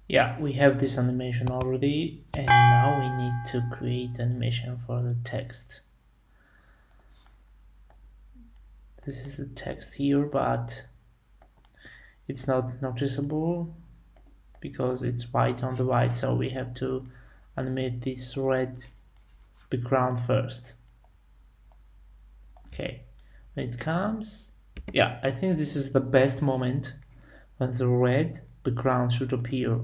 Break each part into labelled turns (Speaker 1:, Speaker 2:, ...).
Speaker 1: Yeah, we have this animation already, and now we need to create animation for the text. This is the text here, but it's not noticeable because it's white on the white, so we have to animate this red background first. Okay, when it comes, yeah, I think this is the best moment when the red background should appear.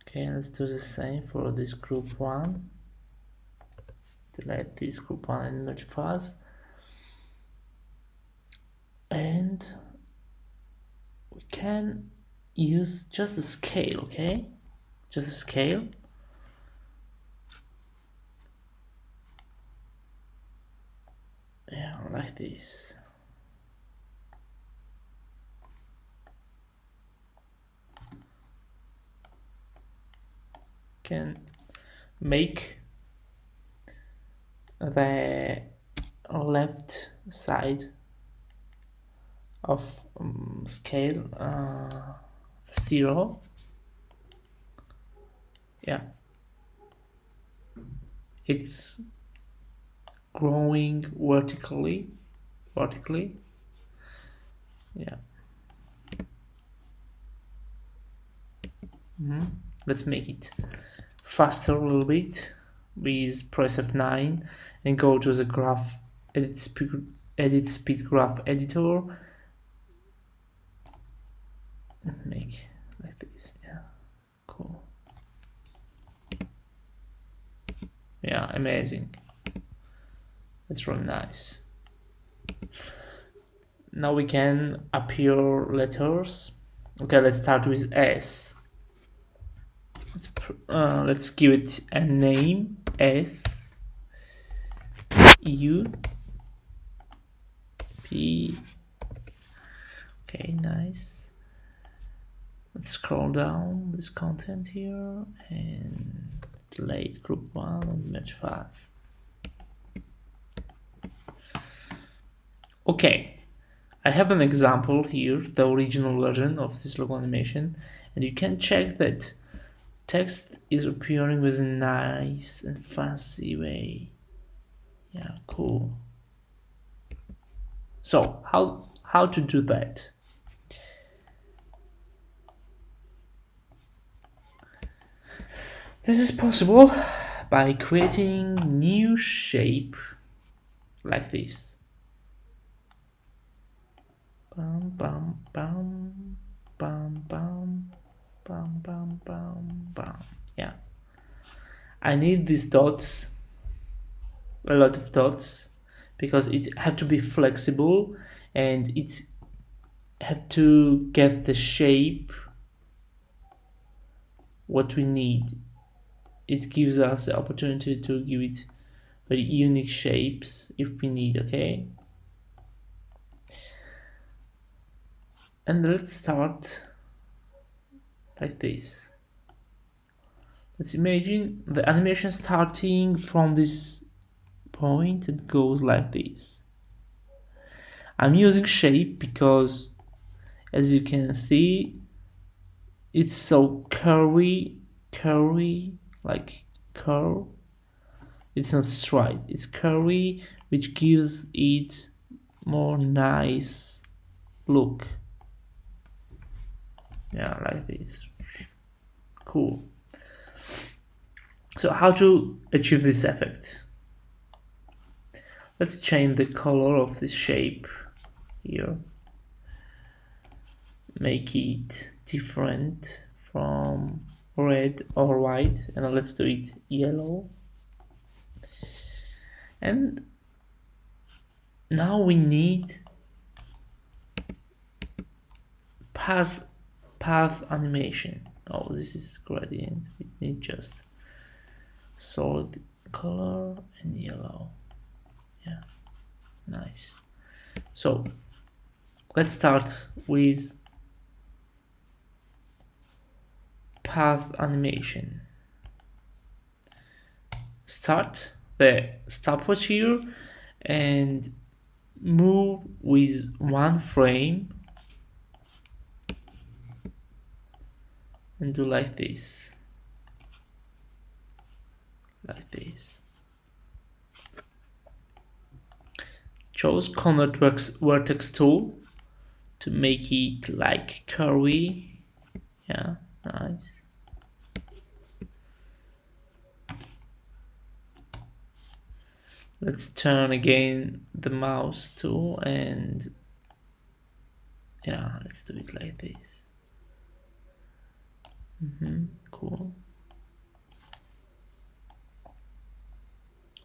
Speaker 1: Okay, let's do the same for this group 1. Delete this group 1 and merge paths. And we can use just the scale, okay? Just the scale. Yeah, like this. Can make the left side of scale 0. Yeah, it's growing vertically. Yeah. Let's make it faster a little bit. With press F9 and go to the graph edit speed graph editor. Make like this. Yeah, cool. Yeah, amazing. That's really nice. Now we can appear letters. Okay, let's start with S. Let's give it a name. S U P. Okay, nice. Let's scroll down this content here and delete group 1 and merge fast. Okay, I have an example here, the original version of this logo animation, and you can check that text is appearing with a nice and fancy way. Yeah, cool. So how to do that? This is possible by creating new shape like this. Bam, bam, bam, bam, bam, bam, bam, bam, bam. Yeah. I need these dots, a lot of dots, because it have to be flexible and it have to get the shape what we need. It gives us the opportunity to give it very unique shapes if we need, okay? And let's start like this. Let's imagine the animation starting from this point and goes like this. I'm using shape because, as you can see, it's so curvy, like curve. It's not straight, it's curvy, which gives it more nice look. Yeah, like this. Cool. So how to achieve this effect? Let's change the color of this shape here. Make it different from red or white, and let's do it yellow. And now we need path animation. Oh, this is gradient. We need just solid color and yellow. Yeah, nice. So let's start with path animation. Start the stopwatch here and move with one frame and do like this. Like this. Choose Convert Vertex tool to make it like curvy. Yeah, nice. Let's turn again the mouse tool and yeah, let's do it like this. Cool.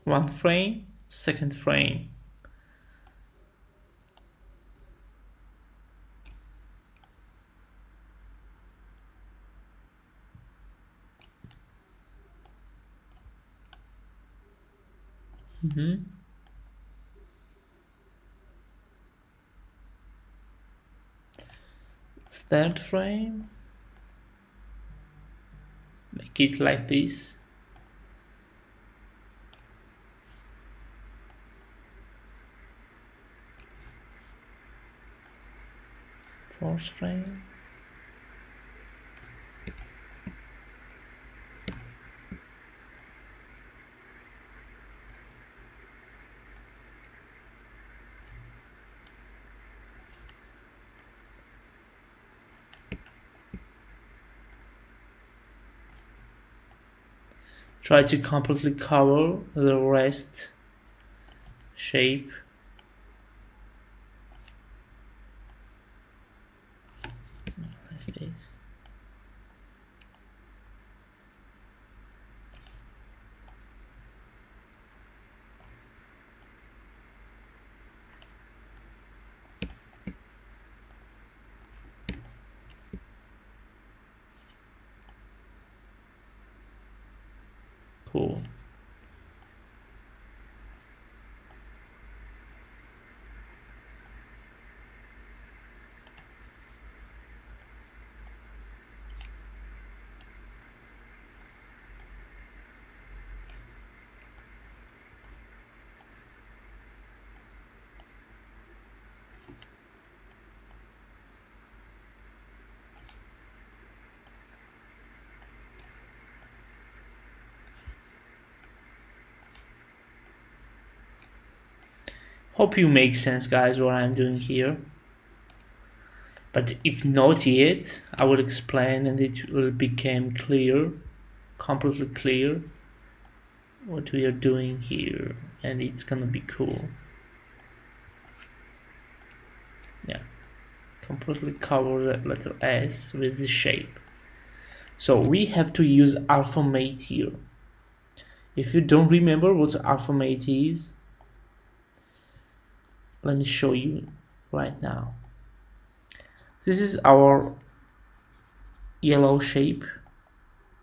Speaker 1: One frame, second frame. Third frame. Make it like this. Fourth frame. Try to completely cover the rest shape. Like this. Cool. Hope you make sense, guys, what I'm doing here. But if not yet, I will explain and it will become clear, completely clear, what we are doing here, and it's gonna be cool. Yeah, completely cover the letter S with the shape. So we have to use Alphamate here. If you don't remember what Alphamate is, let me show you right now. This is our yellow shape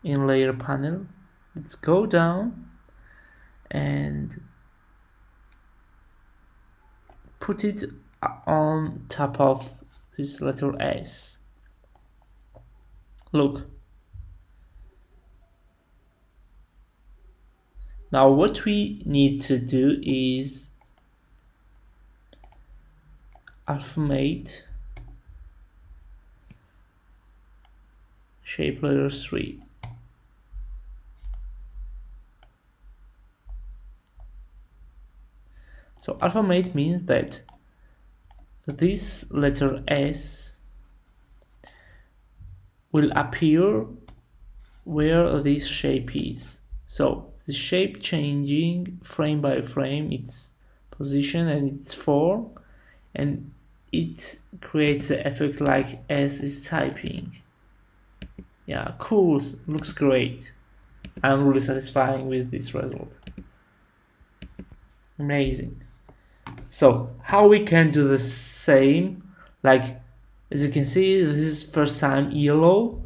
Speaker 1: in layer panel. Let's go down and put it on top of this letter S. Look. Now what we need to do is Alphamate shape layer 3. So Alphamate means that this letter S will appear where this shape is. So the shape changing frame by frame, its position and its form, and it creates the effect like S is typing. Yeah, cool, looks great. I'm really satisfied with this result. Amazing. So how we can do the same, like as you can see, this is first time yellow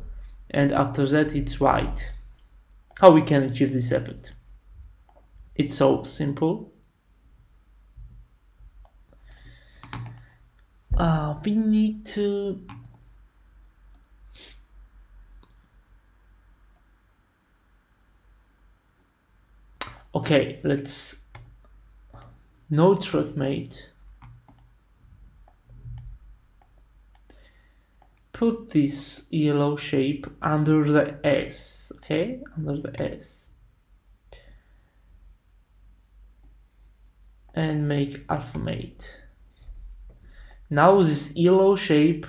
Speaker 1: and after that it's white. How we can achieve this effect? It's so simple. We need to let's no track mate, put this yellow shape under the S, okay? Under the S. And make alphabet. Now this yellow shape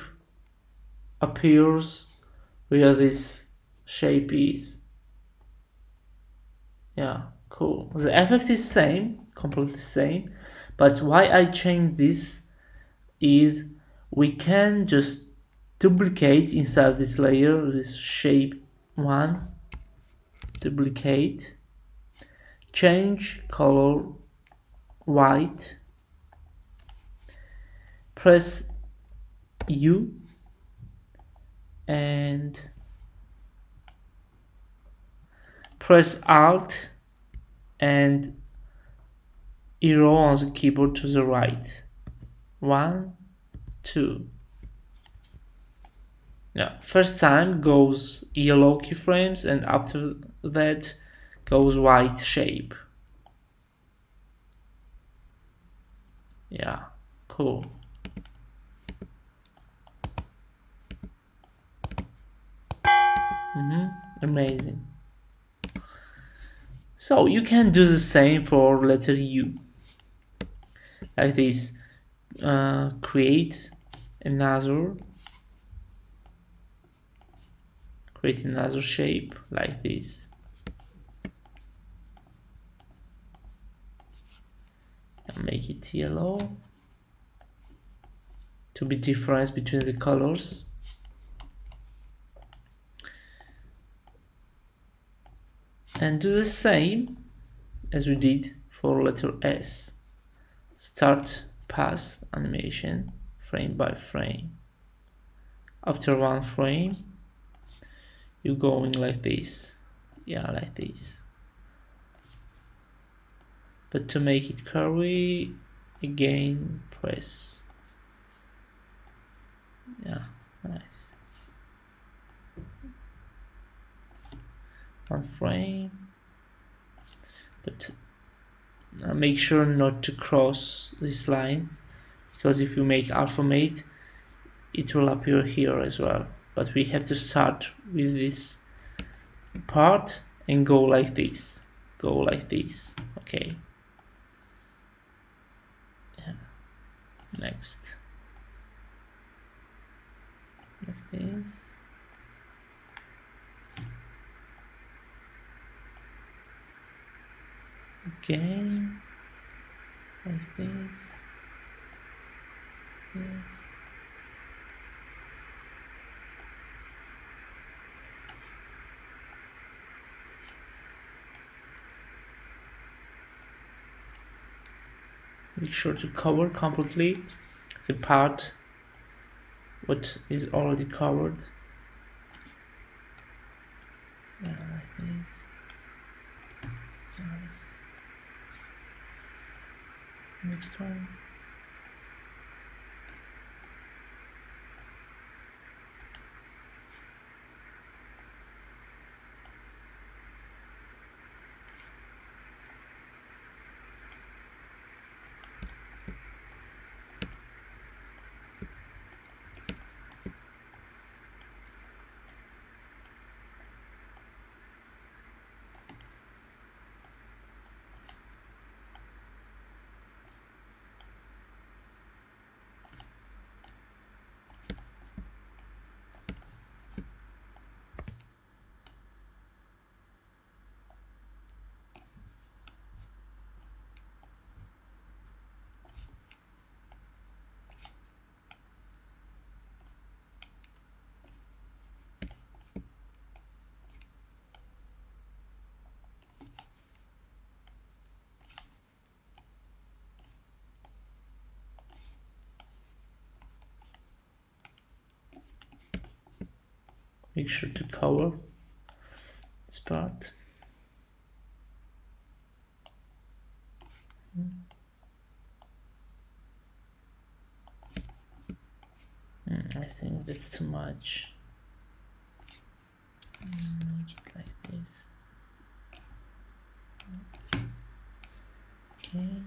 Speaker 1: appears where this shape is. Yeah, cool. The effect is same, completely same, but why I changed this is we can just duplicate inside this layer, this shape 1, duplicate, change color white, press U and press Alt and arrow on the keyboard to the right. 1, 2. Yeah, first time goes yellow keyframes and after that goes white shape. Yeah, cool. Amazing. So you can do the same for letter U. Like this. Create another shape like this. And make it yellow to be difference between the colors. And do the same as we did for letter S. Start pass animation frame by frame. After one frame, you're going like this. Yeah, like this. But to make it curvy, again press. Yeah, nice. One frame. But make sure not to cross this line, because if you make alphabet, it will appear here as well. But we have to start with this part and go like this. Go like this. Okay. Yeah. Next. Like this. Again. Like this. Yes. Make sure to cover completely the part what is already covered. Yeah, like this. Nice. Next one. Make sure to cover this part. I think that's too much. Make it like this. Okay.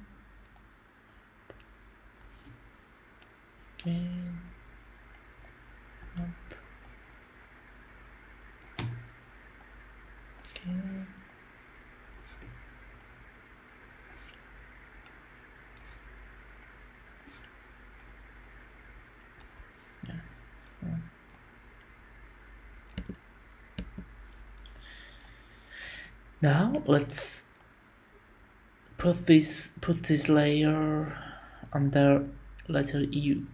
Speaker 1: Okay. Up. Now let's put this layer under letter U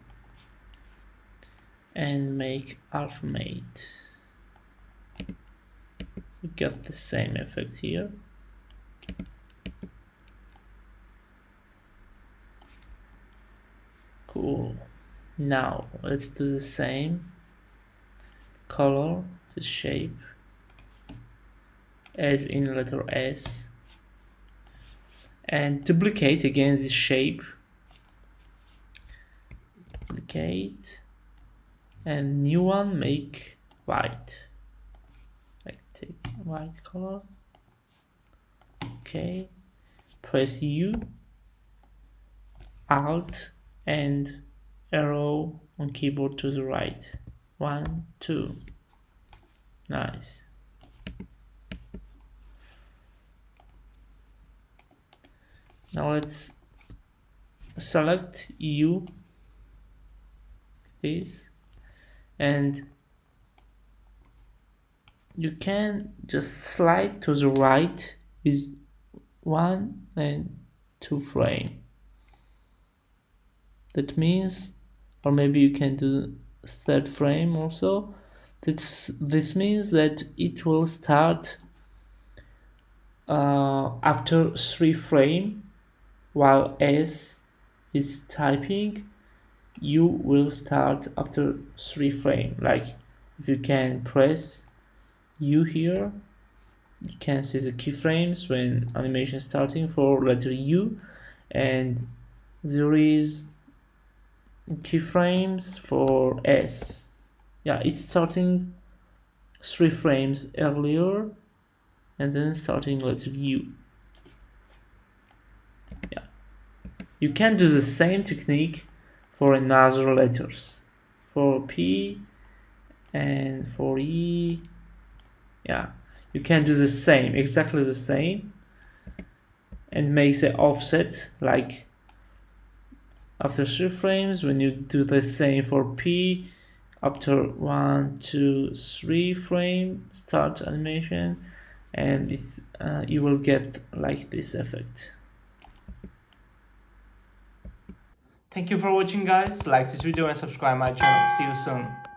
Speaker 1: and make Alphamate. We got the same effect here. Cool. Now let's do the same color, the shape, as in letter S, and duplicate again this shape. Duplicate, and new one, make white. Like take white color. Okay, press U, Alt, and arrow on keyboard to the right. 1, 2. Nice. Now let's select U, this, and you can just slide to the right with 1 and 2 frame. That means, or maybe you can do third frame also. This means that it will start after 3 frame, while S is typing. U will start after 3 frame. Like if you can press U here, you can see the keyframes when animation starting for letter U, and there is keyframes for S. Yeah, it's starting 3 frames earlier and then starting letter U. Yeah, you can do the same technique for another letters, for P and for E. Yeah, you can do the same, exactly the same, and make the offset like after 3 frames. When you do the same for P, after 1, 2, 3 frame, start animation, and it's, you will get like this effect. Thank you for watching, guys. Like this video and subscribe my channel. See you soon.